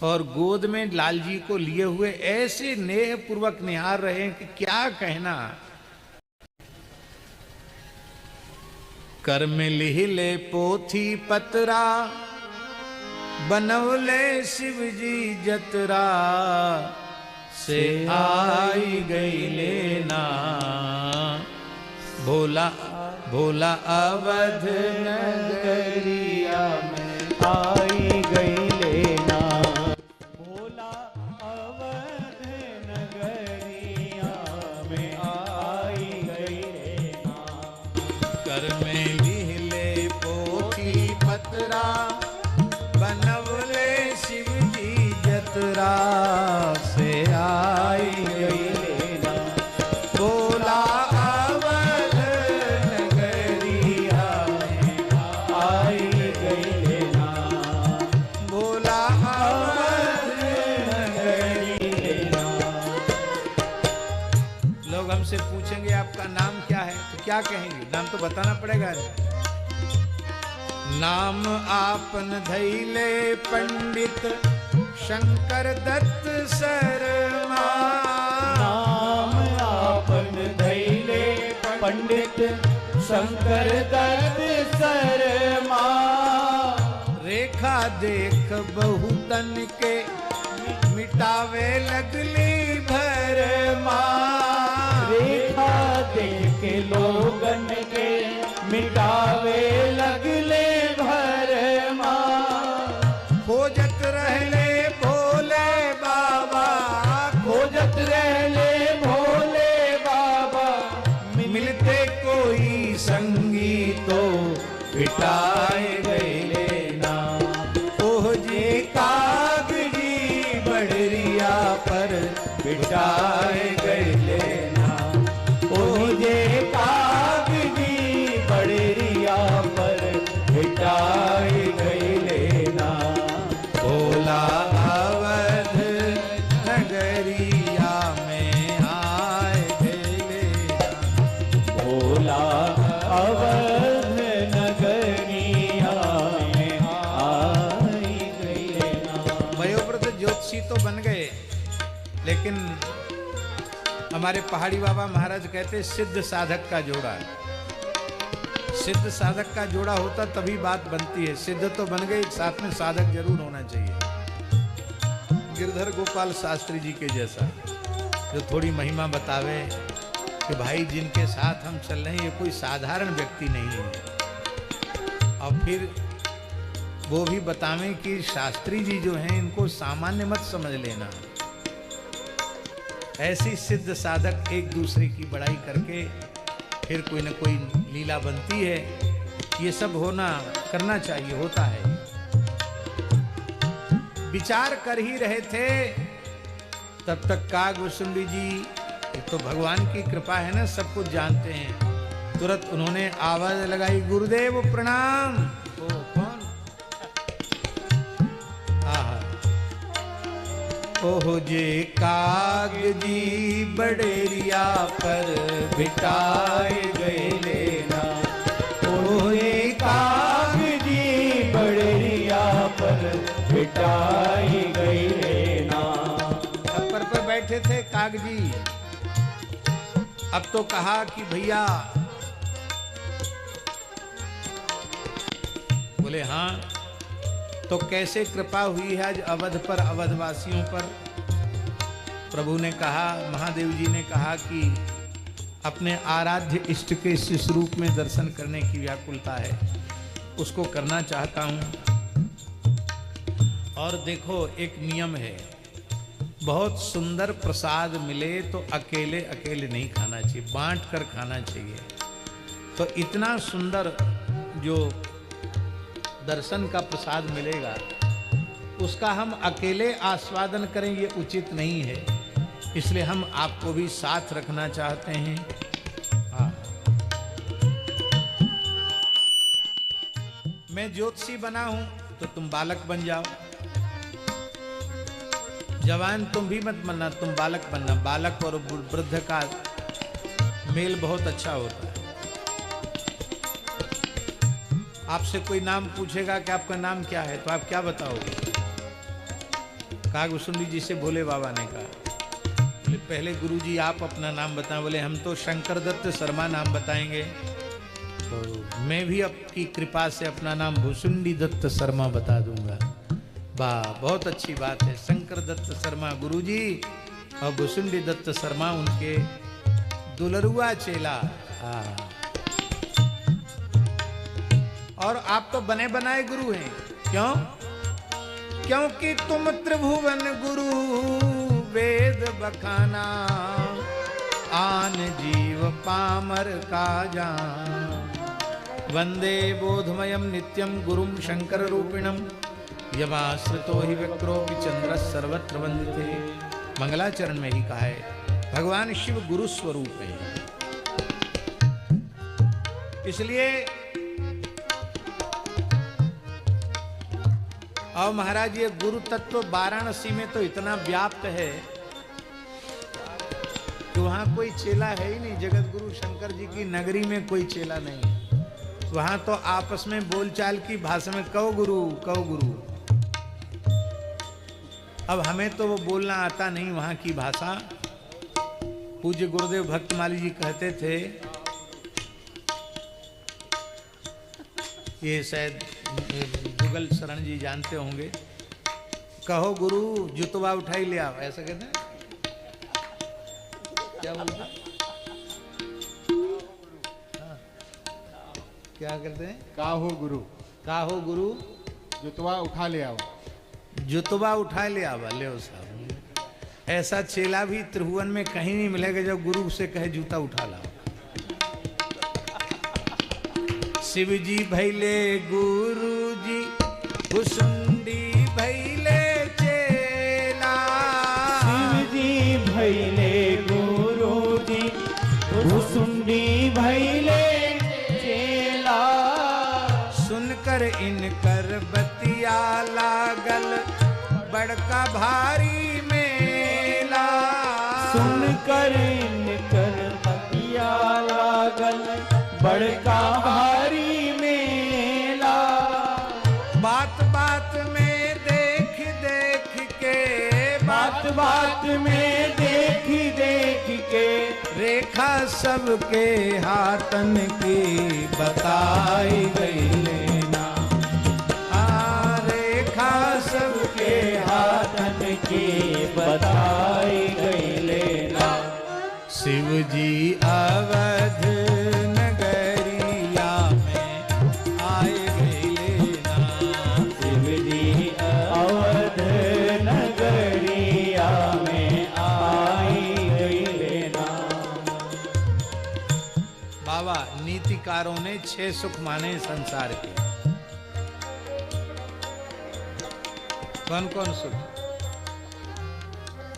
और गोद में लाल जी को लिए हुए ऐसे नेह पूर्वक निहार रहे हैं कि क्या कहना। कर में लिहिले पोथी पतरा, बनवले शिव जी जतरा, से आई गई लेना। भोला भोला अवध नगरिया में आई गई लेना। भोला अवध नगरिया में आई गई लेना। कर में लिहिले पोथी पतरा, बनवले शिव जी जतरा, से आई गई लेना। भोला अवध नगरिया में आई गई लेना। भोला अवध नगरिया लेना। लोग हमसे पूछेंगे आपका नाम क्या है, तो क्या कहेंगे? नाम तो बताना पड़ेगा। नाम आपन धैले पंडित शंकर दत्त शर्मा। नाम आपन धैले पंडित शंकर दत्त शर्मा। रेखा देख बहुतन के मिटावे लगली भरमा। रेखा देख लोगन के मिटावे लगले भरमा। खोजत रहले भोले बाबा, खोजत रहले भोले बाबा। मिलते कोई संगी तो पिटाए गए लेना। ओह जी कागजी बड़रिया पर पिटाए गए लेना। ओह जे कागजी बड़रिया पर पिटाई गई लेना। भोला अवध नगरिया में आए गए लेना। भोला अवध नगरिया में आई गई लेना। वयोवृद्ध ज्योतिषी तो बन गए, लेकिन हमारे पहाड़ी बाबा महाराज कहते सिद्ध साधक का जोड़ा। सिद्ध साधक का जोड़ा होता तभी बात बनती है। सिद्ध तो बन गए, साथ में साधक जरूर होना चाहिए। गिरधर गोपाल शास्त्री जी के जैसा, जो थोड़ी महिमा बतावे कि भाई जिनके साथ हम चल रहे हैं ये कोई साधारण व्यक्ति नहीं है। और फिर वो भी बतावें कि शास्त्री जी जो हैं इनको सामान्य मत समझ लेना। ऐसी सिद्ध साधक एक दूसरे की बड़ाई करके फिर कोई न कोई लीला बनती है। ये सब होना करना चाहिए, होता है। विचार कर ही रहे थे तब तक कागभूषुंडी जी, ये तो भगवान की कृपा है ना, सब कुछ जानते हैं। तुरंत उन्होंने आवाज लगाई, गुरुदेव प्रणाम। ओ कौन? आहा, ओह जे कागजी बड़ेरिया पर बिटाए गए लेना। ओह ये कागजी बड़रिया पर पिटाई गई लेना। छप्पर पर बैठे थे कागजी। अब तो कहा कि भैया, बोले हाँ, तो कैसे कृपा हुई है आज अवध पर, अवधवासियों पर? प्रभु ने कहा, महादेव जी ने कहा कि अपने आराध्य इष्ट के शिष्य रूप में दर्शन करने की व्याकुलता है, उसको करना चाहता हूं। और देखो एक नियम है, बहुत सुंदर प्रसाद मिले तो अकेले अकेले नहीं खाना चाहिए, बांट कर खाना चाहिए। तो इतना सुंदर जो दर्शन का प्रसाद मिलेगा उसका हम अकेले आस्वादन करें ये उचित नहीं है। इसलिए हम आपको भी साथ रखना चाहते हैं। हाँ, मैं ज्योतिषी बना हूं तो तुम बालक बन जाओ। जवान तुम भी मत बनना, तुम बालक बनना। बालक और वृद्ध का मेल बहुत अच्छा होता है। आपसे कोई नाम पूछेगा कि आपका नाम क्या है, तो आप क्या बताओगे? कागभूषुंडी जी से भोले बाबा ने कहा, बोले पहले गुरु जी आप अपना नाम बताएं। बोले हम तो शंकर दत्त शर्मा नाम बताएंगे। तो मैं भी आपकी कृपा से अपना नाम भूषुंडी दत्त शर्मा बता दूंगा। वाह, बहुत अच्छी बात है। शंकर दत्त शर्मा गुरुजी और भूषुंडी दत्त शर्मा उनके दुलरुआ चेला। और आप तो बने बनाए गुरु हैं। क्यों? क्योंकि तुम त्रिभुवन गुरु वेद बखाना, आन जीव पामर का जान। वंदे बोधमयम नित्यम गुरुम शंकर रूपिणम, यमाश्रितो ही विक्रोपि चंद्र सर्वत्र वंदिते। मंगलाचरण में ही कहा है भगवान शिव गुरु स्वरूप है। इसलिए और महाराज ये गुरु तत्व वाराणसी में तो इतना व्याप्त है कि वहां कोई चेला है ही नहीं। जगत गुरु शंकर जी की नगरी में कोई चेला नहीं। वहां तो आपस में बोलचाल की भाषा में कहो गुरु कहो गुरु। अब हमें तो वो बोलना आता नहीं वहां की भाषा। पूज्य गुरुदेव भक्तमाली जी कहते थे, ये शायद जुगल शरण जी जानते होंगे, कहो गुरु जुतवा उठाई ले आओ, ऐसा कहते हैं। क्या बोलते हैं? हाँ। क्या करते हैं? काहो गुरु, काहो गुरु जुतवा उठा ले आओ। जुतवा उठा ले आवा ले साहब। ऐसा चेला भी त्रिभुवन में कहीं नहीं मिलेगा जब गुरु से कहे जूता उठा लाओ। शिव जी भैले गुरु जी, भूषुंडी भैले चेला। शिव जी भैले गुरु जी, भूषुंडी भैले चेला। सुनकर इनकर बतिया लागल बड़का भारी मेला। सुनकर इनकर बतिया लागल बड़का भारी मेला। बात बात में देख देख के, बात बात में देख देख के, रेखा सबके हाथन की बताई गई लेना। रेखा सबके हाथन की बताई गई लेना। शिव जी अवध नगरिया में आए गए लेना। शिव जी अवध नगरिया में आई गई लेना। बाबा नीतिकारों ने 6 सुख माने संसार के। कौन कौन सुख?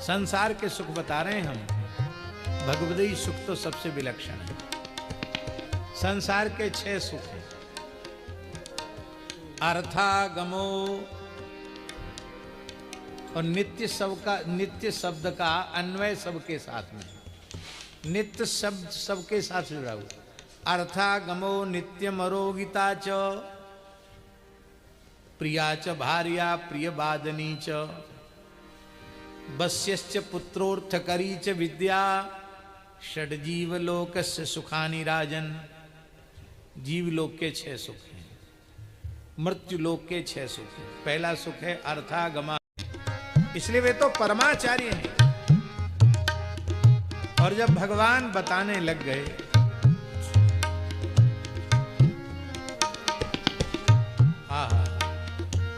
संसार के सुख बता रहे हैं हम। भगवदी सुख तो सबसे विलक्षण है। संसार के 6 सुख हैं। अर्थागमो, और नित्य शब्द का अन्वय सबके साथ में। नित्य शब्द सबके साथ जुड़ा हुआ। अर्थागमो नित्यमरोगिता च, प्रिया च भार्या प्रियवादनी च, वश्यश्च पुत्रोर्थकरी च विद्या, षड्जीवलोकस्य सुखानि राजन। जीवलोक के 6 सुख हैं, मृत्यु लोक के 6 सुख हैं। पहला सुख है अर्थागमा, इसलिए वे तो परमाचार्य हैं। और जब भगवान बताने लग गए,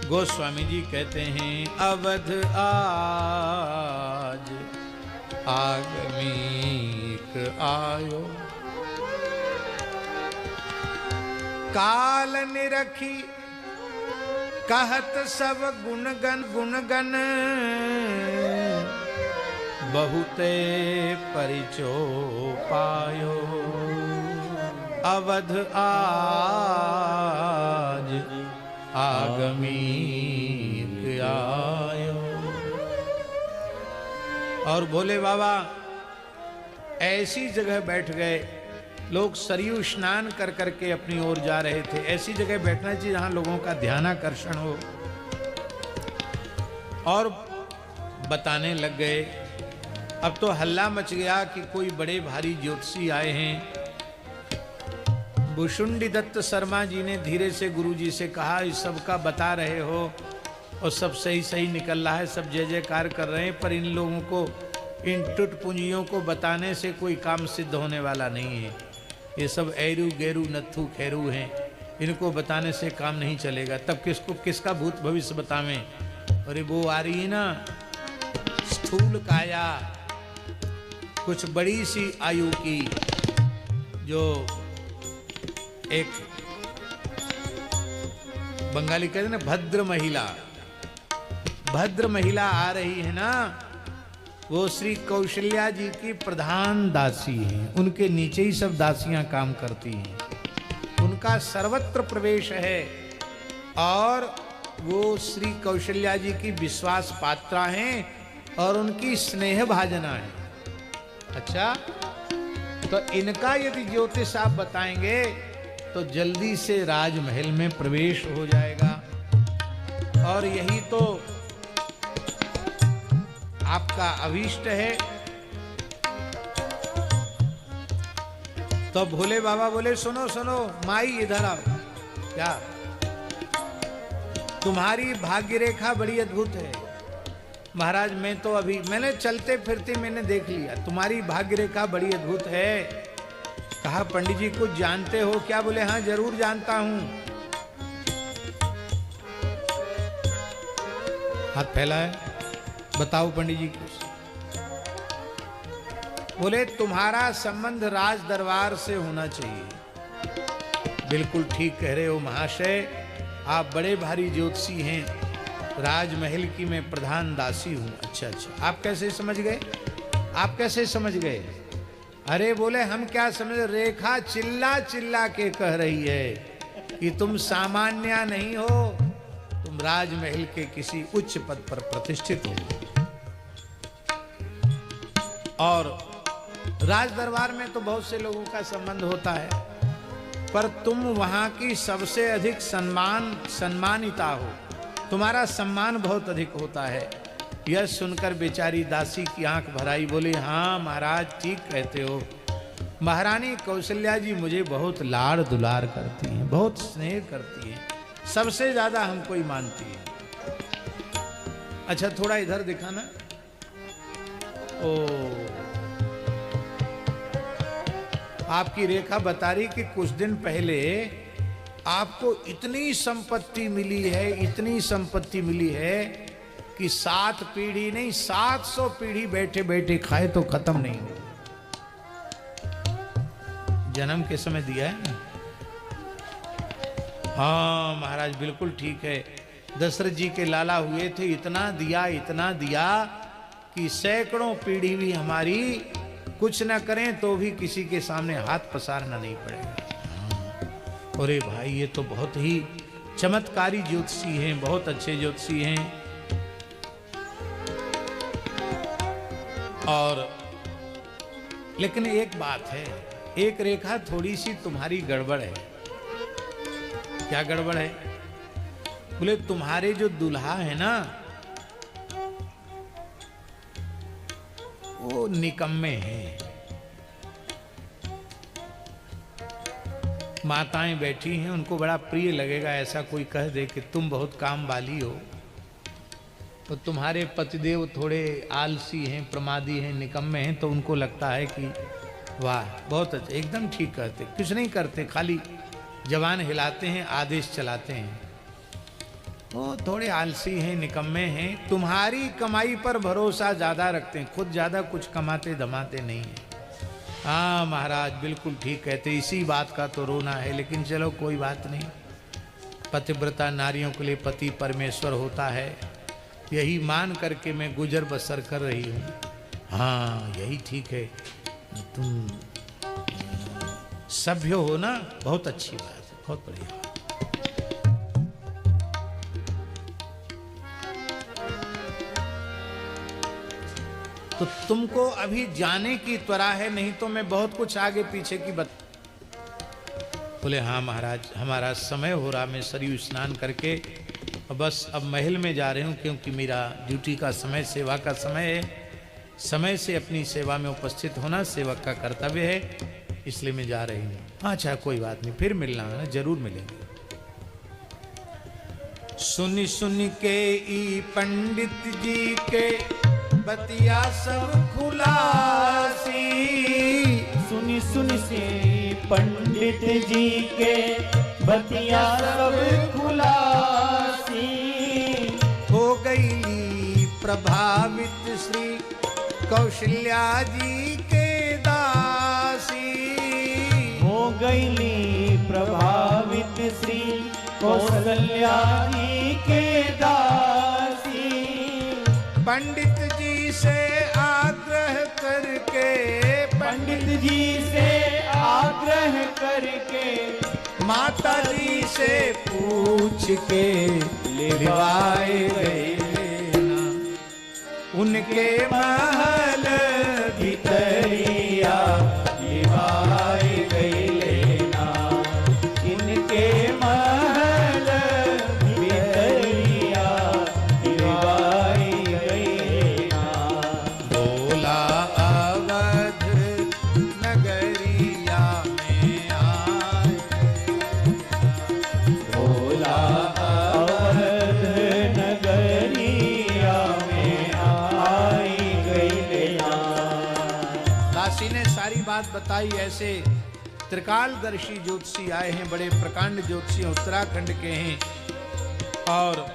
गोस्वामी जी कहते हैं, अवध आज आगमीक आयो, काल निरखी कहत सब गुणगन गुणगन, बहुते परिचो पायो। अवध आज आगमीक आयो। और भोले बाबा ऐसी जगह बैठ गए, लोग सरयू स्नान कर करके अपनी ओर जा रहे थे। ऐसी जगह बैठना चाहिए जहां लोगों का ध्यानाकर्षण हो। और बताने लग गए। अब तो हल्ला मच गया कि कोई बड़े भारी ज्योतिषी आए हैं। भुषुंडी दत्त शर्मा जी ने धीरे से गुरुजी से कहा, इस सब का बता रहे हो और सब सही सही निकल रहा है, सब जय जयकार कर रहे हैं, पर इन लोगों को, इन टुटपुंजियों को बताने से कोई काम सिद्ध होने वाला नहीं है। ये सब ऐरू गैरू नत्थु खैरू हैं, इनको बताने से काम नहीं चलेगा। तब किसको किसका भूत भविष्य बतावें? अरे वो आ रही है ना स्थूल काया, कुछ बड़ी सी आयु की, जो एक बंगाली कहते हैं ना भद्र महिला, भद्र महिला आ रही है ना, वो श्री कौशल्या जी की प्रधान दासी हैं। उनके नीचे ही सब दासियां काम करती हैं, उनका सर्वत्र प्रवेश है और वो श्री कौशल्या जी की विश्वास पात्रा हैं और उनकी स्नेह भाजना है। अच्छा, तो इनका यदि ज्योतिष आप बताएंगे तो जल्दी से राजमहल में प्रवेश हो जाएगा। और यही तो आपका अभीष्ट है। तो भोले बाबा बोले, सुनो सुनो माई इधर आओ। क्या? तुम्हारी भाग्य रेखा बड़ी अद्भुत है महाराज। मैं तो अभी मैंने चलते फिरते मैंने देख लिया, तुम्हारी भाग्य रेखा बड़ी अद्भुत है। कहा, पंडित जी कुछ जानते हो क्या? बोले, हाँ जरूर जानता हूं। हाथ फैलाए, बताओ पंडित जी कुछ। बोले, तुम्हारा संबंध राज दरबार से होना चाहिए। बिल्कुल ठीक कह रहे हो महाशय, आप बड़े भारी ज्योतिषी हैं। राजमहल की मैं प्रधान दासी हूं। अच्छा अच्छा, आप कैसे समझ गए? आप कैसे समझ गए? अरे बोले, हम क्या समझ, रेखा चिल्ला चिल्ला के कह रही है कि तुम सामान्य नहीं हो, तुम राजमहल के किसी उच्च पद पर प्रतिष्ठित हो। और राज दरबार में तो बहुत से लोगों का संबंध होता है, पर तुम वहां की सबसे अधिक सम्मानिता हो, तुम्हारा सम्मान बहुत अधिक होता है। यह सुनकर बेचारी दासी की आंख भर आई। बोली, हाँ महाराज ठीक कहते हो, महारानी कौशल्या जी मुझे बहुत लाड़ दुलार करती हैं, बहुत स्नेह करती हैं, सबसे ज्यादा हमको ही मानती हैं। अच्छा थोड़ा इधर दिखाना। ओ, आपकी रेखा बता रही कि कुछ दिन पहले आपको इतनी संपत्ति मिली है, इतनी संपत्ति मिली है कि 7 पीढ़ी नहीं 700 पीढ़ी बैठे बैठे खाए तो खत्म नहीं हो। जन्म के समय दिया है ना? हाँ महाराज बिल्कुल ठीक है। दशरथ जी के लाला हुए थे, इतना दिया कि सैकड़ों पीढ़ी भी हमारी कुछ न करें तो भी किसी के सामने हाथ पसारना नहीं पड़ेगा। अरे भाई ये तो बहुत ही चमत्कारी ज्योतिषी हैं, बहुत अच्छे ज्योतिषी हैं। और लेकिन एक बात है, एक रेखा थोड़ी सी तुम्हारी गड़बड़ है। क्या गड़बड़ है? बोले, तुम्हारे जो दुल्हा है ना वो निकम्मे हैं। माताएं बैठी हैं, उनको बड़ा प्रिय लगेगा ऐसा कोई कह दे कि तुम बहुत काम वाली हो, तो तुम्हारे पतिदेव थोड़े आलसी हैं, प्रमादी हैं, निकम्मे हैं, तो उनको लगता है कि वाह बहुत अच्छा, एकदम ठीक कहते, कुछ नहीं करते, खाली जवान हिलाते हैं, आदेश चलाते हैं। वो थोड़े आलसी हैं, निकम्मे हैं, तुम्हारी कमाई पर भरोसा ज़्यादा रखते हैं, खुद ज़्यादा कुछ कमाते धमाते नहीं हैं। हाँ महाराज बिल्कुल ठीक कहते, इसी बात का तो रोना है, लेकिन चलो कोई बात नहीं। पतिव्रता नारियों के लिए पति परमेश्वर होता है, यही मान करके मैं गुजर बसर कर रही हूँ। हाँ यही ठीक है, तुम सभ्य हो ना, बहुत अच्छी बात है, बहुत बढ़िया। तो तुमको अभी जाने की त्वरा है, नहीं तो मैं बहुत कुछ आगे पीछे की बोले हाँ महाराज हमारा समय हो रहा, मैं सरयू स्नान करके बस अब महल में जा रही हूँ क्योंकि मेरा ड्यूटी का समय, सेवा का समय है। समय से अपनी सेवा में उपस्थित होना सेवक का कर्तव्य है, इसलिए मैं जा रही हूँ। अच्छा कोई बात नहीं, फिर मिलना है ना, जरूर मिलेंगे। सुनी सुनी के ई पंडित जी के बतिया सब खुलासी, सुनी सुनी से पंडित जी के बतिया सब खुलासी, हो गई प्रभावित श्री कौशल्या जी के दासी, हो गई प्रभावित श्री कौशल्या जी के दासी। पंडित जी से आग्रह करके, पंडित जी से आग्रह करके, माता जी से पूछ के लिवाए गए ना, उनके महल भीतरिया लिवाए गए लेना, इनके महल भीतरिया लिवाई गई ना। बोला अवध नगरिया में आए, भोला अवध नगरिया में आई गई लेना। दासी ने सारी बात बताई। ऐसे त्रिकालदर्शी ज्योतिषी आए हैं, बड़े प्रकांड ज्योतिषी उत्तराखंड के हैं, और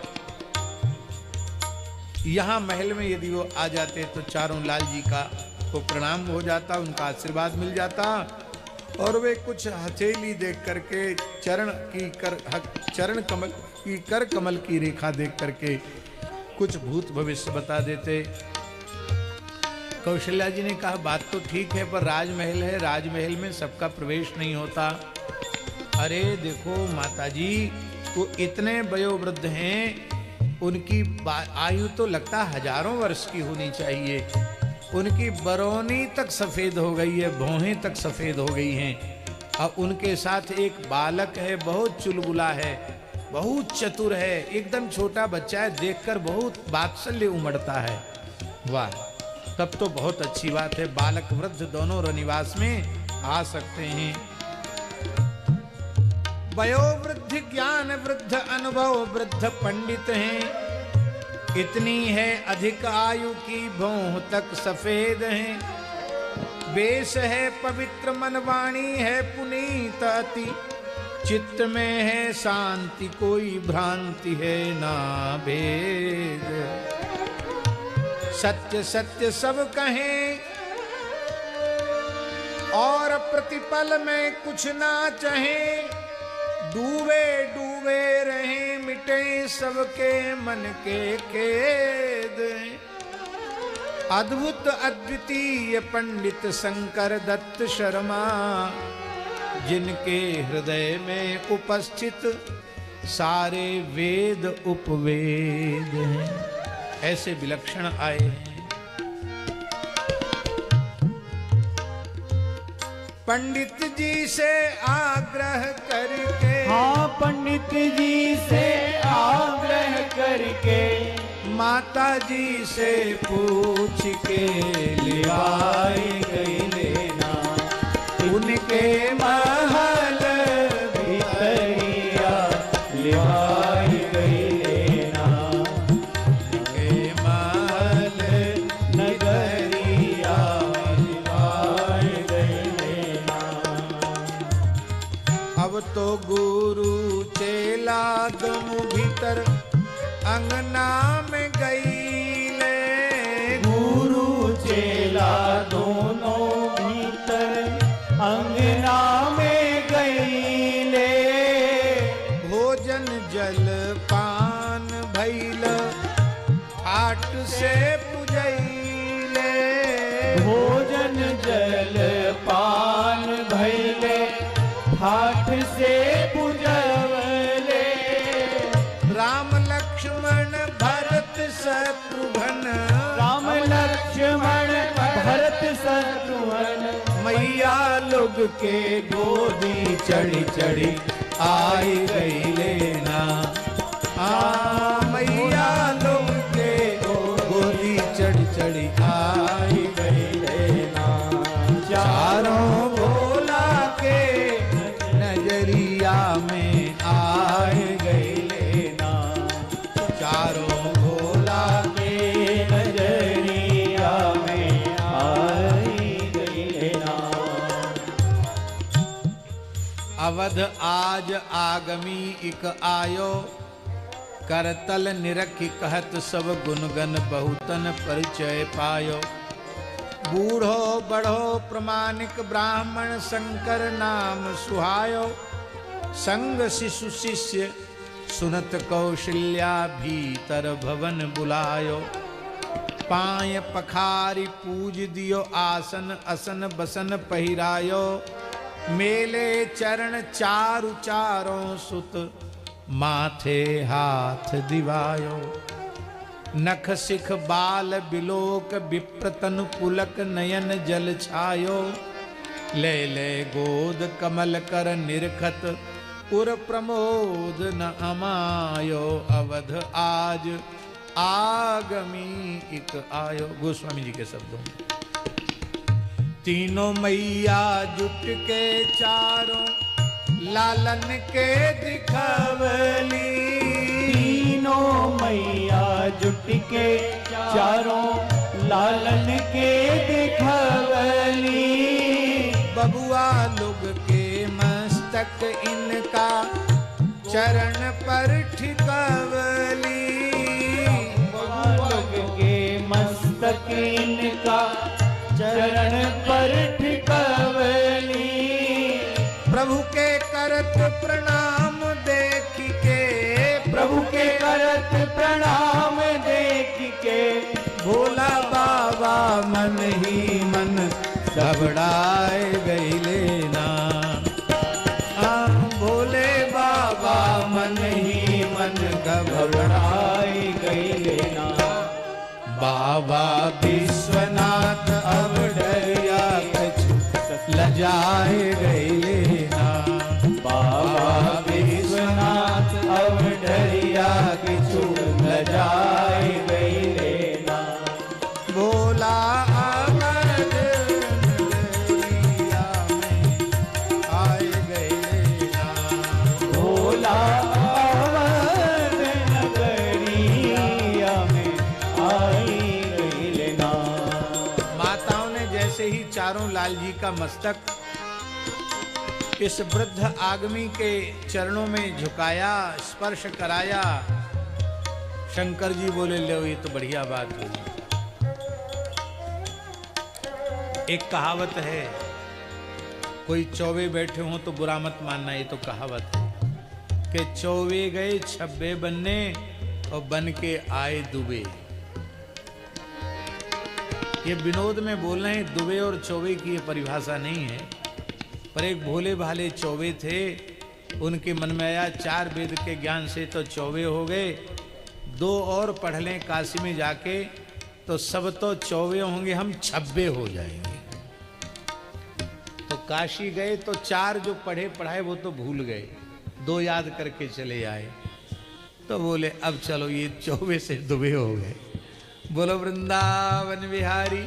यहाँ महल में यदि वो आ जाते तो चारों लाल जी का को प्रणाम हो जाता, उनका आशीर्वाद मिल जाता, और वे कुछ हथेली देख करके चरण कमल की कर कमल की रेखा देख करके कुछ भूत भविष्य बता देते। कौशल्या जी ने कहा बात तो ठीक है, पर राजमहल है, राजमहल में सबका प्रवेश नहीं होता। अरे देखो माताजी, वो इतने वयोवृद्ध हैं, उनकी आयु तो लगता हजारों वर्ष की होनी चाहिए। उनकी बरौनी तक सफेद हो गई है, भौहें तक सफेद हो गई हैं, और उनके साथ एक बालक है, बहुत चुलबुला है, बहुत चतुर है, एकदम छोटा बच्चा है, देखकर बहुत वात्सल्य उमड़ता है। वाह, तब तो बहुत अच्छी बात है, बालक वृद्ध दोनों रनिवास में आ सकते हैं। वयोवृद्ध ज्ञान वृद्ध अनुभव वृद्ध पंडित हैं, इतनी है अधिक आयु की भौं तक सफेद हैं, वेश है पवित्र मनवाणी है पुनीत अति, चित्त में है शांति कोई भ्रांति है ना भेद, सत्य सत्य सब कहें और प्रतिपल में कुछ ना चाहें, डूबे डूबे रहे मिटे सबके मन के खेद। अद्भुत अद्वितीय पंडित शंकर दत्त शर्मा, जिनके हृदय में उपस्थित सारे वेद उपवेद हैं, ऐसे विलक्षण आए हैं। पंडित जी से आग्रह करके, हाँ पंडित जी से आग्रह करके, माता जी से पूछ के लिवाई गई लेना, उनके महल भीतरिया लिवाई गई लेना, उनके महल नगरिया लिवाई गई लेना। अब तो गुरु चेला दोनों भीतर अंगना में गई ले, गुरु चेला दोनों भीतर अंगना में गई ले, भोजन जल पान भैल आट से पुजैले, भोजन जल पान भैले ठाठ से पूजवले, राम लक्ष्मण भरत शत्रुघ्न, राम लक्ष्मण भरत शत्रुघ्न, मैया लोग के गोदी चढ़ी चढ़ी आई गई लेना, मैया लोग के गोली चढ़ चढ़ी आई गई लेना, चारों भोला के नजरिया में आए गई लेना, चारों भोला के नजरिया में आई गई लेना। अवध आज आगमी इक आयो, करतल निरखि कहत सब गुणगन बहुतन परिचय पायो, बूढ़ो बढ़ो प्रमाणिक ब्राह्मण शंकर नाम सुहायो, संग शिशु शिष्य सुनत कौशल्या भीतर भवन बुलायो, पाय पखारी पूज दियो आसन असन बसन पहिरायो, मेले चरण चारु चारों सुत माथे हाथ दिवायो, नख सिख बाल बिलोक विप्रतन पुलक नयन जल छायो, ले ले गोद कमल कर निरखत उर प्रमोद न अमायो, अवध आज आगमी इक आयो। गोस्वामी जी के शब्दों में तीनों मैया जुट के चारों लालन के दिखवली, तीनों मैया जुट के चारों लालन के दिखवली, बबुआ लोग के मस्तक इनका चरण पर ठिकवली, लोग के मस्तक इनका चरण पर ठिकवली, प्रभु के करत प्रणाम देख के, प्रभु के करत प्रणाम देख के, भोला बाबा मन ही मन घबराए गई लेना, भोले बाबा मन ही मन घबराए गई लेना, बाबा विश्वनाथ अब डरिया कछु लजाए गई लेना, बाबा विश्वनाथ अब डरिया किछु लजाए गई लेना, भोला अवध नगरिया में आए गए लेना, भोला अवध नगरिया में आई गई लेना। माताओं ने जैसे ही चारों लाल जी का मस्तक इस वृद्ध आगमी के चरणों में झुकाया, स्पर्श कराया, शंकर जी बोले लो ये तो बढ़िया बात हुई। एक कहावत है, कोई चौबे बैठे हों तो बुरा मत मानना, ये तो कहावत है कि चौबे गए छब्बे बनने और बन के आए दुबे। ये विनोद में बोल रहे हैं, दुबे और चौबे की ये परिभाषा नहीं है, पर एक भोले भाले चौबे थे, उनके मन में आया चार वेद के ज्ञान से तो चौबे हो गए, दो और पढ़ लें काशी में जाके तो सब तो चौबे होंगे, हम छब्बे हो जाएंगे। तो काशी गए तो चार जो पढ़े पढ़ाए वो तो भूल गए, दो याद करके चले आए, तो बोले अब चलो ये चौबे से दुबे हो गए। बोलो वृंदावन बिहारी।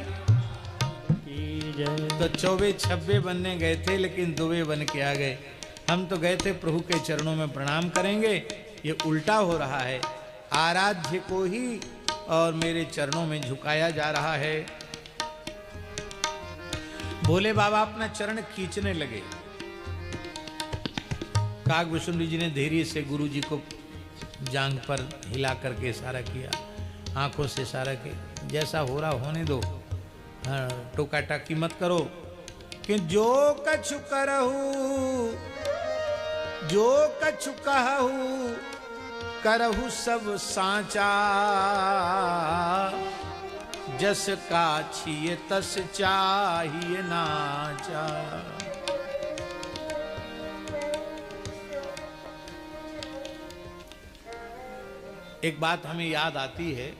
तो चौबे छब्बे बनने गए थे लेकिन दुबे बन के आ गए। हम तो गए थे प्रभु के चरणों में प्रणाम करेंगे, ये उल्टा हो रहा है, आराध्य को ही और मेरे चरणों में झुकाया जा रहा है। भोले बाबा अपना चरण खींचने लगे। काग विष्णु जी ने धैर्य से गुरु जी को जांघ पर हिला करके इशारा किया, आंखों से इशारा किया, जैसा हो रहा होने दो, टोका टाकी मत करो, कि जो कछु करहु जो कछु कहु करहु सब साचा, जस का छिए तस चाहिए नाचा। एक बात हमें याद आती है,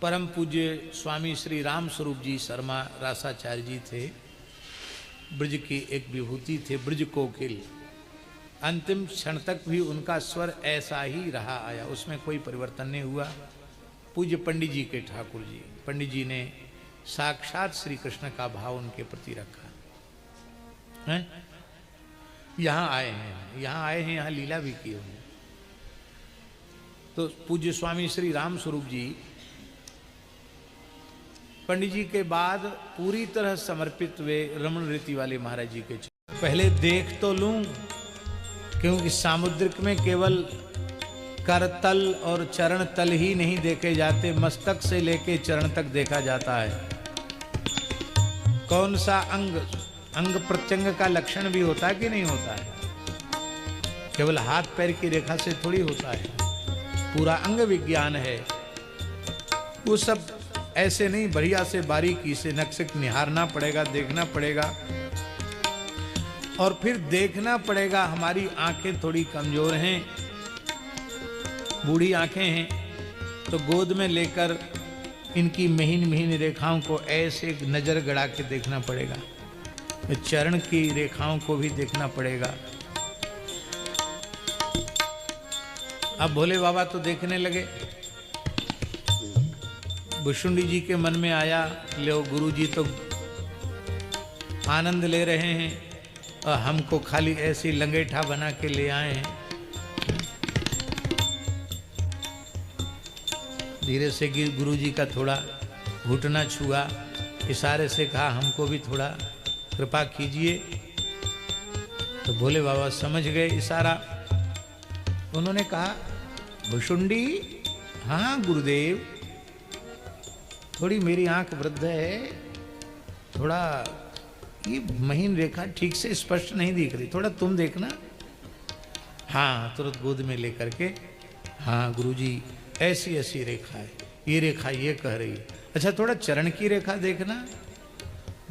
परम पूज्य स्वामी श्री राम स्वरूप जी शर्मा रासाचार्य जी थे, ब्रज की एक विभूति थे, ब्रज कोकिल। अंतिम क्षण तक भी उनका स्वर ऐसा ही रहा आया, उसमें कोई परिवर्तन नहीं हुआ। पूज्य पंडित जी के ठाकुर जी, पंडित जी ने साक्षात श्री कृष्ण का भाव उनके प्रति रखा है। यहाँ आए हैं, यहाँ लीला भी की उन्होंने। तो पूज्य स्वामी श्री राम स्वरूप जी पंडित जी के बाद पूरी तरह समर्पित वे रमण रीति वाले महाराज जी के चरण। पहले देख तो लूं, क्योंकि सामुद्रिक में केवल करतल और चरण तल ही नहीं देखे जाते, मस्तक से लेके चरण तक देखा जाता है। कौन सा अंग, अंग प्रत्यंग का लक्षण भी होता है कि नहीं होता है? केवल हाथ पैर की रेखा से थोड़ी होता है, पूरा अंग विज्ञान है। वो सब ऐसे नहीं, बढ़िया से बारीकी से नक्शे निहारना पड़ेगा, देखना पड़ेगा। और फिर देखना पड़ेगा, हमारी आंखें थोड़ी कमजोर हैं, बूढ़ी आंखें हैं, तो गोद में लेकर इनकी महीन महीन रेखाओं को ऐसे नजर गड़ा के देखना पड़ेगा। चरण की रेखाओं को भी देखना पड़ेगा। अब भोले बाबा तो देखने लगे, भुषुंडी जी के मन में आया, लो गुरु जी तो आनंद ले रहे हैं और हमको खाली ऐसी लंगेठा बना के ले आए हैं। धीरे से गुरु जी का थोड़ा घुटना छुआ, इशारे से कहा हमको भी थोड़ा कृपा कीजिए। तो भोले बाबा समझ गए इशारा। उन्होंने कहा भुषुंडी, हाँ गुरुदेव, थोड़ी मेरी आंख वृद्ध है, थोड़ा ये महीन रेखा ठीक से स्पष्ट नहीं दिख रही, थोड़ा तुम देखना। हाँ, तुरंत गोद में लेकर के, हाँ गुरुजी ऐसी ऐसी रेखा है, ये रेखा ये कह रही है। अच्छा थोड़ा चरण की रेखा देखना।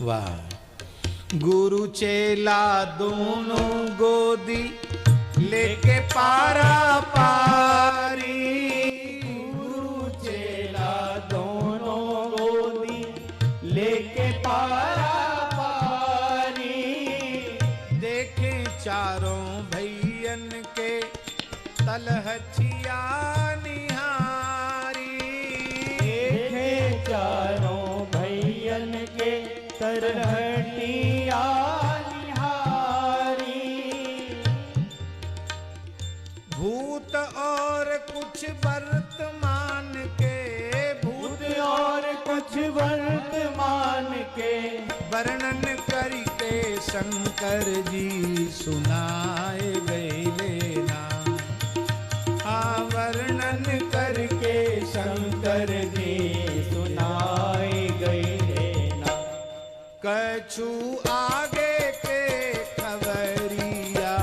वाह, गुरु चेला दोनों गोदी लेके पारा पारी, गुरु चेला दोनों गोदी लेके पारा पारी, देखे चारों भैयन के तलहछिया निहारी, देखे चारों भैयन के तरहटिया निहारी, भूत और कुछ वर्तमान के, भूत और कुछ वर्तमान के, वर्णन करके शंकर जी सुनाए गए लेना। हाँ, वर्णन करके शंकर जी सुनाई गई लेना। कछु आगे के खबरिया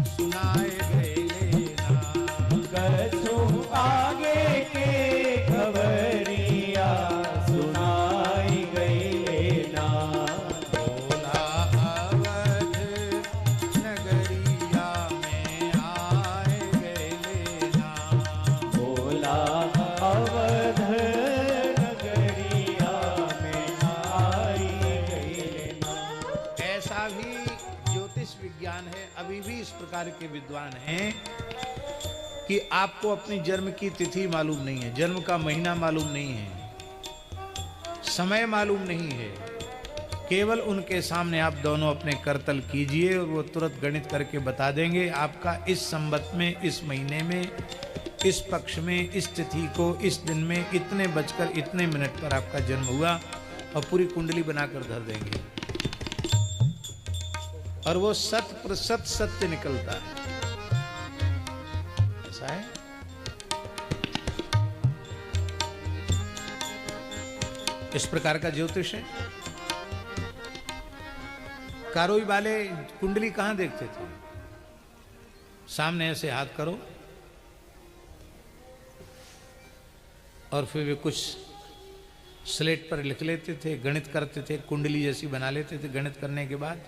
सुनाए गए लेना, कछु आगे के खबरिया सुनाई गई लेना। भोला अवध नगरिया में आए गए लेना, भोला अवध नगरिया में आई गई लेना। ऐसा भी ज्योतिष विज्ञान है, अभी भी इस प्रकार के विद्वान हैं कि आपको अपनी जन्म की तिथि मालूम नहीं है, जन्म का महीना मालूम नहीं है, समय मालूम नहीं है। केवल उनके सामने आप दोनों अपने करतल कीजिए और वो तुरंत गणित करके बता देंगे आपका इस संवत में, इस महीने में, इस पक्ष में, इस तिथि को, इस दिन में इतने बजकर इतने मिनट पर आपका जन्म हुआ, और पूरी कुंडली बनाकर धर देंगे। और वो 100% सत्य निकलता है। ऐसा है। इस प्रकार का ज्योतिष है। कारोई वाले कुंडली कहां देखते थे? सामने ऐसे हाथ करो और फिर वे कुछ स्लेट पर लिख लेते थे, गणित करते थे, कुंडली जैसी बना लेते थे। गणित करने के बाद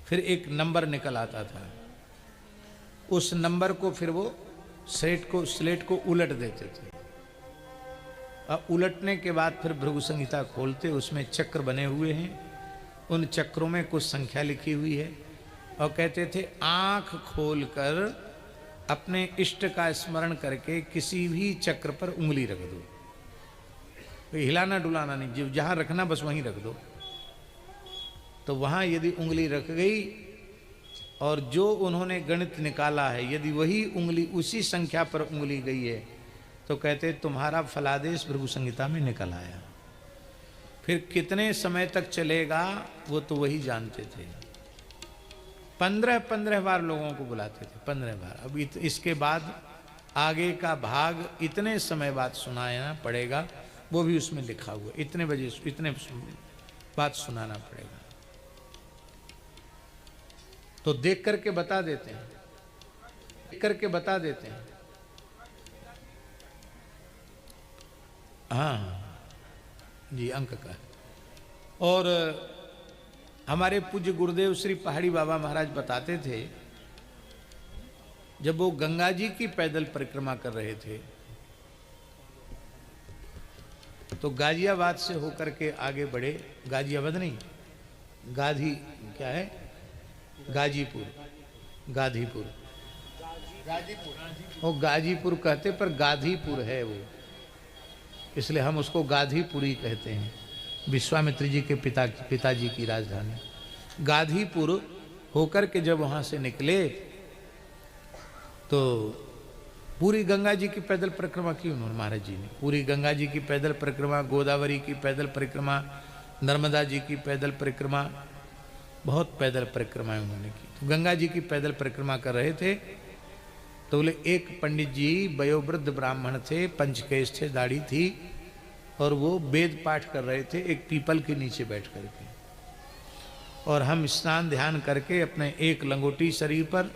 फिर एक नंबर निकल आता था, उस नंबर को फिर वो स्लेट को उलट देते थे और उलटने के बाद फिर भृगु संहिता खोलते, उसमें चक्र बने हुए हैं, उन चक्रों में कुछ संख्या लिखी हुई है और कहते थे आंख खोलकर अपने इष्ट का स्मरण करके किसी भी चक्र पर उंगली रख दो, कोई हिलाना डुलाना नहीं, जो जहाँ रखना बस वहीं रख दो। तो वहाँ यदि उंगली रख गई और जो उन्होंने गणित निकाला है यदि वही उंगली उसी संख्या पर उंगली गई है तो कहते तुम्हारा फलादेश भृगु संहिता में निकल आया। फिर कितने समय तक चलेगा वो तो वही जानते थे। 15 बार लोगों को बुलाते थे, 15 बार। अब इसके बाद आगे का भाग इतने समय बाद सुनाना पड़ेगा, वो भी उसमें लिखा हुआ, इतने बजे इतने बात सुनाना पड़ेगा। तो देख करके बता देते हैं, देख करके बता देते हैं। हाँ जी, अंक का। और हमारे पूज्य गुरुदेव श्री पहाड़ी बाबा महाराज बताते थे, जब वो गंगा जी की पैदल परिक्रमा कर रहे थे तो गाजियाबाद से होकर के आगे बढ़े, गाजियाबाद नहीं, गाधी क्या है, गाजीपुर, गाधीपुर, वो गाजीपुर कहते पर गाधीपुर है वो, इसलिए हम उसको गाधीपुरी कहते हैं। विश्वामित्र जी के पिताजी की राजधानी गाधीपुर होकर के जब वहाँ से निकले तो पूरी गंगा जी की पैदल परिक्रमा की उन्होंने, महाराज जी ने पूरी गंगा जी की पैदल परिक्रमा, गोदावरी की पैदल परिक्रमा, नर्मदा जी की पैदल परिक्रमा, बहुत पैदल परिक्रमाएं उन्होंने की। तो गंगा जी की पैदल परिक्रमा कर रहे थे तो बोले एक पंडित जी वयोवृद्ध ब्राह्मण थे, पंचकेश थे, दाढ़ी थी, और वो वेद पाठ कर रहे थे एक पीपल के नीचे बैठ करके। और हम स्नान ध्यान करके अपने एक लंगोटी शरीर पर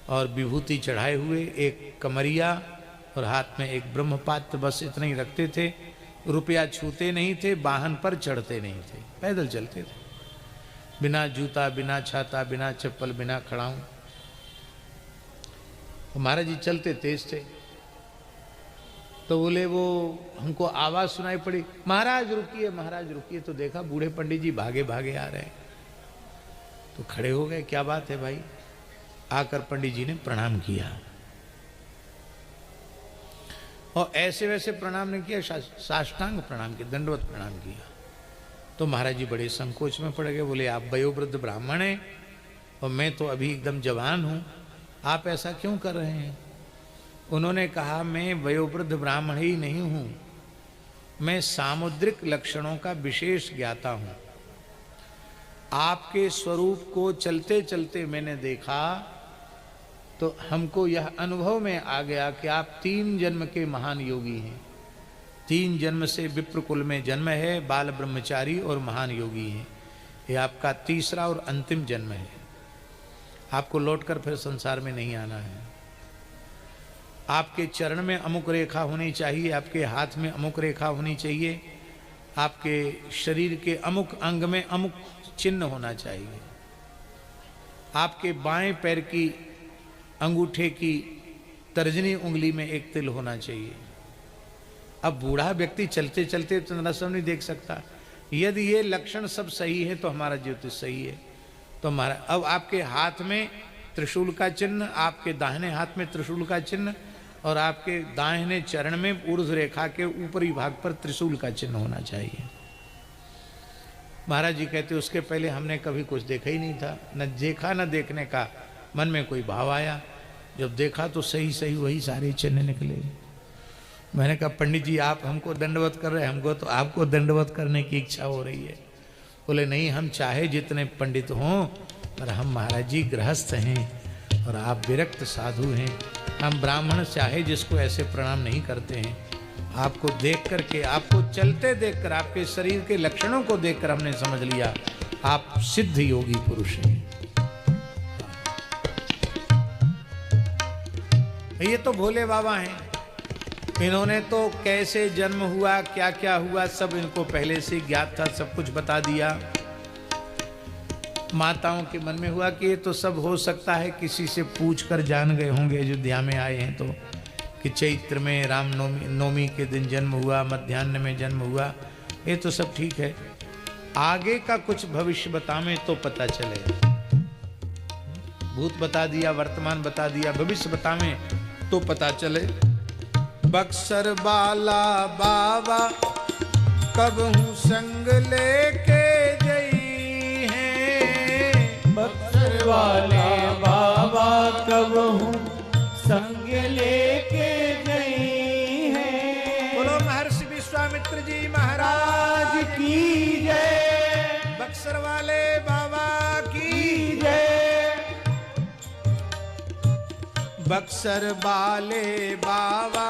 और विभूति चढ़ाए हुए, एक कमरिया और हाथ में एक ब्रह्मपात्र, बस इतना ही रखते थे। रुपया छूते नहीं थे, वाहन पर चढ़ते नहीं थे, पैदल चलते थे, बिना जूता, बिना छाता, बिना चप्पल, बिना खड़ाऊं। महाराज जी चलते तेज थे। तो बोले वो हमको आवाज़ सुनाई पड़ी, महाराज रुकिए, महाराज रुकिए। तो देखा बूढ़े पंडित जी भागे भागे आ रहे हैं। तो खड़े हो गए, क्या बात है भाई। आकर पंडित जी ने प्रणाम किया और ऐसे वैसे प्रणाम नहीं किया, साष्टांग प्रणाम किया, दंडवत प्रणाम किया। तो महाराज जी बड़े संकोच में पड़ गए, बोले आप वयोवृद्ध ब्राह्मण हैं और मैं तो अभी एकदम जवान हूँ, आप ऐसा क्यों कर रहे हैं। उन्होंने कहा मैं वयोवृद्ध ब्राह्मण ही नहीं हूँ, मैं सामुद्रिक लक्षणों का विशेष ज्ञाता हूँ। आपके स्वरूप को चलते चलते मैंने देखा तो हमको यह अनुभव में आ गया कि आप 3 जन्म के महान योगी हैं। 3 जन्म से विप्र कुल में जन्म है, बाल ब्रह्मचारी और महान योगी हैं। ये आपका तीसरा और अंतिम जन्म है। आपको लौटकर फिर संसार में नहीं आना है। आपके चरण में अमुक रेखा होनी चाहिए, आपके हाथ में अमुक रेखा होनी चाहिए, आपके शरीर के अमुक अंग में अमुक चिन्ह होना चाहिए, आपके बाएं पैर की अंगूठे की तर्जनी उंगली में एक तिल होना चाहिए। अब बूढ़ा व्यक्ति चलते चलते तो रसम नहीं देख सकता। यदि ये लक्षण सब सही है तो हमारा ज्योतिष सही है। तो हमारा अब आपके हाथ में त्रिशूल का चिन्ह, आपके दाहिने हाथ में त्रिशूल का चिन्ह और आपके दाहिने चरण में ऊर्ध्व रेखा के ऊपरी भाग पर त्रिशूल का चिन्ह होना चाहिए। महाराज जी कहते उसके पहले हमने कभी कुछ देखा ही नहीं था, न देखा न देखने का मन में कोई भाव आया। जब देखा तो सही सही वही सारे चिन्ह निकले। मैंने कहा पंडित जी आप हमको दंडवत कर रहे हैं, हमको तो आपको दंडवत करने की इच्छा हो रही है। बोले नहीं, हम चाहे जितने पंडित हों पर हम महाराज जी गृहस्थ हैं और आप विरक्त साधु हैं। हम ब्राह्मण चाहे जिसको ऐसे प्रणाम नहीं करते हैं। आपको देख करके, आपको चलते देखकर, आपके शरीर के लक्षणों को देखकर हमने समझ लिया आप सिद्ध योगी पुरुष हैं। ये तो भोले बाबा हैं, इन्होंने तो कैसे जन्म हुआ, क्या क्या हुआ, सब इनको पहले से ज्ञात था, सब कुछ बता दिया। माताओं के मन में हुआ कि ये तो सब हो सकता है किसी से पूछ कर जान गए होंगे, अयोध्या में आए हैं तो कि चैत्र में राम नवमी के दिन जन्म हुआ, मध्याह्न में जन्म हुआ, ये तो सब ठीक है। आगे का कुछ भविष्य बतावें तो पता चले। भूत बता दिया, वर्तमान बता दिया, भविष्य बतावें तो पता चले। बक्सर बाला बाबा कब हूँ संग लेके गई हैं। बक्सर वाले बाबा कब हूँ संग लेके गई हैं। बोलो महर्षि विश्वामित्र जी महाराज की जय। बक्सर वाले बाबा की जय। बक्सर वाले बाबा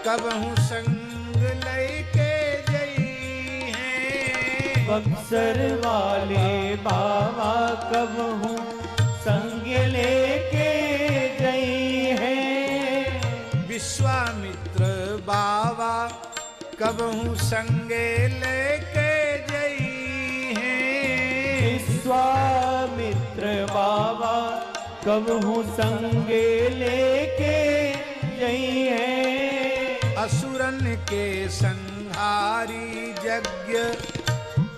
कब हूँ संग लेके गई हैं। बक्सर वाले बाबा कब हूँ संग लेके गई हैं। विश्वामित्र बाबा कब हूँ संगे लेके गई हैं। विश्वामित्र बाबा कब हूँ संगे लेके गई हैं। असुरन के संहारी यज्ञ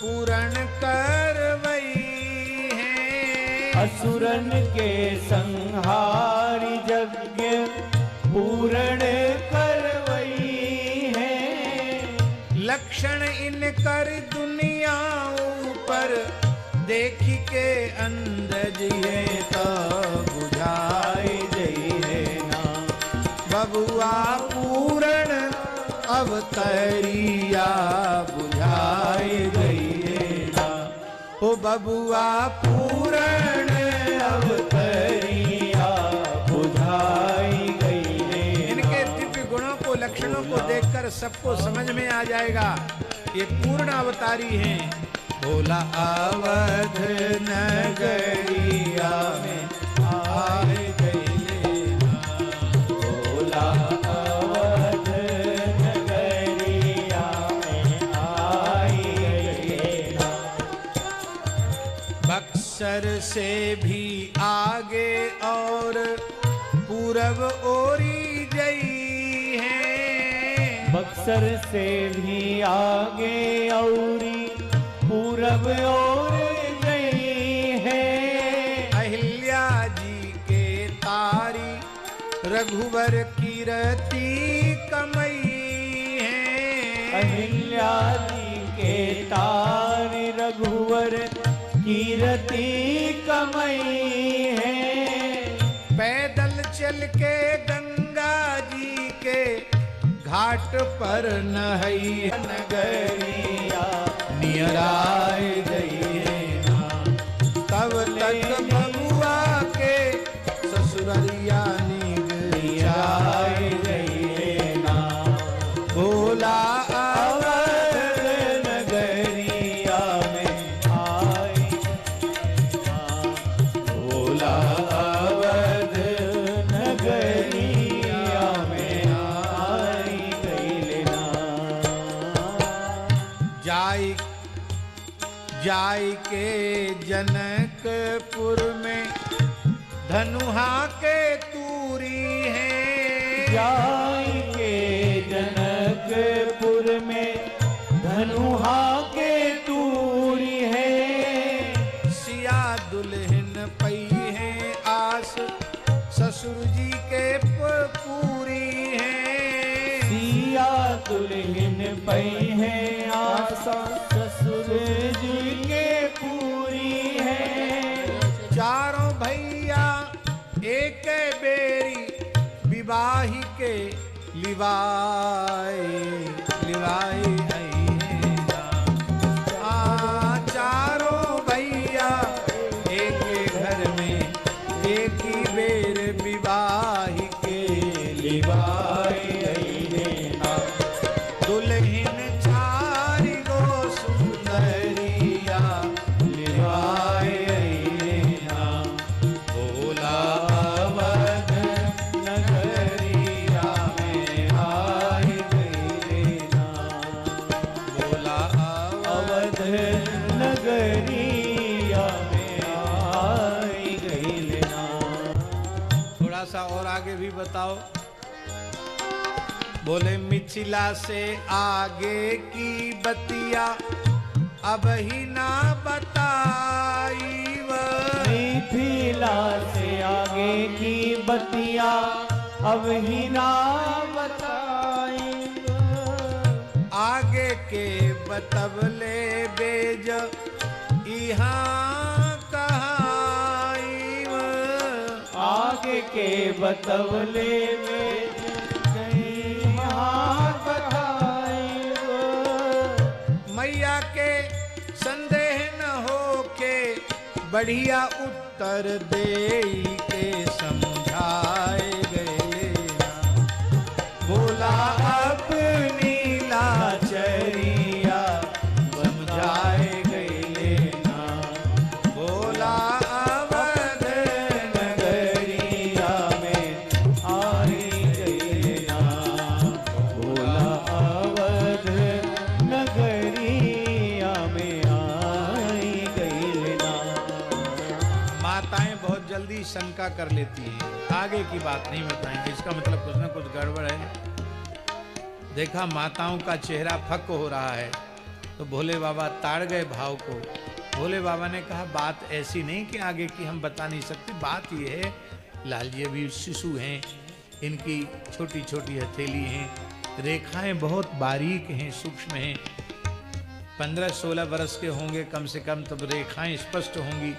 पूर्ण करवई हैं। असुरन के संहारी यज्ञ पूर्ण करवई हैं। लक्षण इन कर दुनिया ऊपर देखी के अंदर ये तो बुझाई जइए ना। बबुआ पूर्ण अवतरिया बुझाई जइए ना। ओ बबुआ पूर्ण अवतरिया बुझाई गई। इनके दिव्य गुणों को, लक्षणों को देखकर सबको समझ में आ जाएगा ये पूर्ण अवतारी हैं। भोला अवध नगरिया में आए गए ना। भोला अवध नगरिया में आई गए ना। बक्सर से भी आगे और पूरब ओरी गई हैं। बक्सर से भी आगे औरी पूरब ओर गई है। अहिल्या जी के तारी रघुवर कीरति कमई हैं। अहिल्या जी के तार रघुवर कीरति कमई है। पैदल चल के गंगा जी के घाट पर नहई नगरिया नियराय जइए ना। तब तक बबुआ के ससुररिया निगराय जइए ना। भोला अवध नगरिया में आई। भोला अवध नगरिया में आई गई ना। जाय के जनकपुर में धनुहा के तूरी हैं। जाय के जनकपुर में धनुहा के तूरी है। सिया दुल्हन पई है आस ससुर जी के पूरी हैं। सिया दुल्हन पई है आशा ससुर जी के पूरी है। चारों भैया एक बेरी विवाही के लिवाए लिवाए आई हैं ना। चारों भैया एक घर में एक ही बेर विवाही के लिवाए आई हैं ना। दुल्हन चारि गो सुंदरिया लिवाए आई हैं ना। भोला अवध नगरिया में आए गए ना। भोला अवध नगरिया में आई गई ना। थोड़ा सा और आगे भी बताओ। बोले मिथिला से आगे की बतिया अब ही ना बताई मिथिला से आगे की बतिया अब ही ना बताई आगे के बतबले बेज यहाँ कहाई आगे के बतवले में मैया के संदेह न हो के बढ़िया उत्तर दे के समझाए गए बोला अपनी लाचरिया समझाए गए ना बोला अवध नगरिया में आई गई ना बोला अवध नगरिया में आई गई ना। माताएं बहुत जल्दी शंका कर लेती हैं, आगे की बात नहीं बताएंगे, इसका मतलब कुछ ना कुछ गड़बड़ है। देखा माताओं का चेहरा फक हो रहा है तो भोले बाबा ताड़ गए भाव को। भोले बाबा ने कहा बात ऐसी नहीं कि आगे की हम बता नहीं सकते, बात ये है लाल जी अभी शिशु हैं, इनकी छोटी छोटी हथेली हैं, रेखाएं बहुत बारीक हैं, सूक्ष्म हैं, 15-16 वर्ष के होंगे कम से कम, तब रेखाएं स्पष्ट होंगी,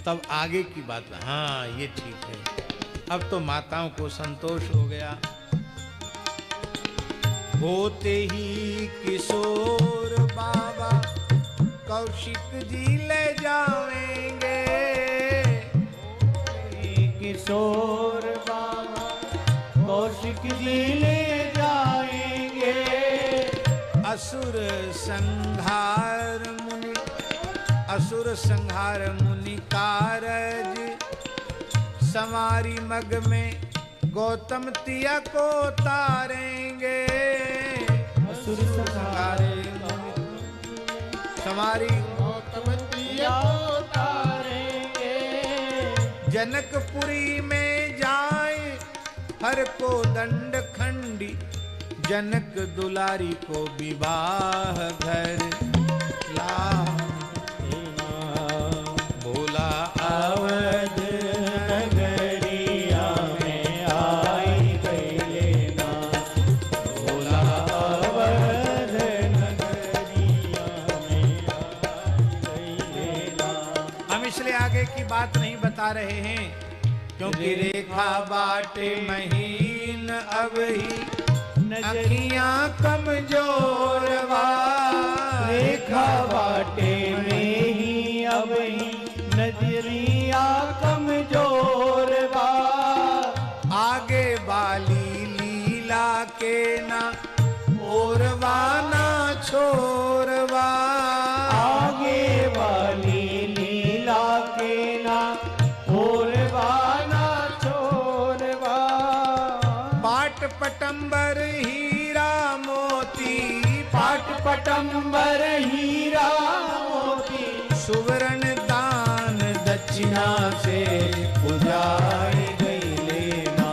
तब आगे की बात। हाँ ये ठीक है। अब तो माताओं को संतोष हो गया। होते ही किशोर बाबा कौशिक जी ले जाएंगे, किशोर बाबा कौशिक जी ले जाएंगे। असुर संहार मुनि कारज समारी मग में गौतम तिया को तारेंगे। असुर संहार समारी गौतम तिया को तारेंगे। जनकपुरी में जाए हर को दंड खंडी, जनक दुलारी को विवाह घर ला। बोला अवध नगरिया में आई गई ना बोला अवध नगरिया में आई गई ना। हम इसलिए आगे की बात नहीं बता रहे हैं क्योंकि रेखा बाटे महीन अब ही अखियां कमजोर वा। रेखा बाटे में ही अब ही नजरिया कमजोर बा। आगे वाली लीला के ना ओरवा ना छोरवा। आगे वाली लीला के ना ओरवा ना छोरवा। पाट पटंबर हीरा मोती, पाट पटंबर हीरा मोती सुवर्ण दान दक्षिणा से उजाड़ गई लेना।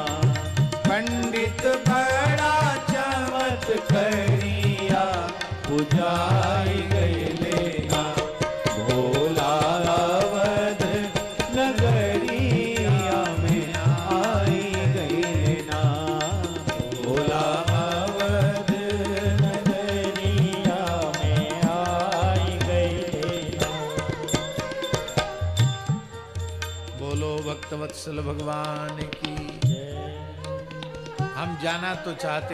पंडित बड़ा चमत्कारिया उजाड़ गई लेना। भोला अवध नगरिया में आई गई लेना। भोला अवध नगरिया में आई गई लेना। बोलो भक्तवत्सल भगवान की। हम जाना तो चाहते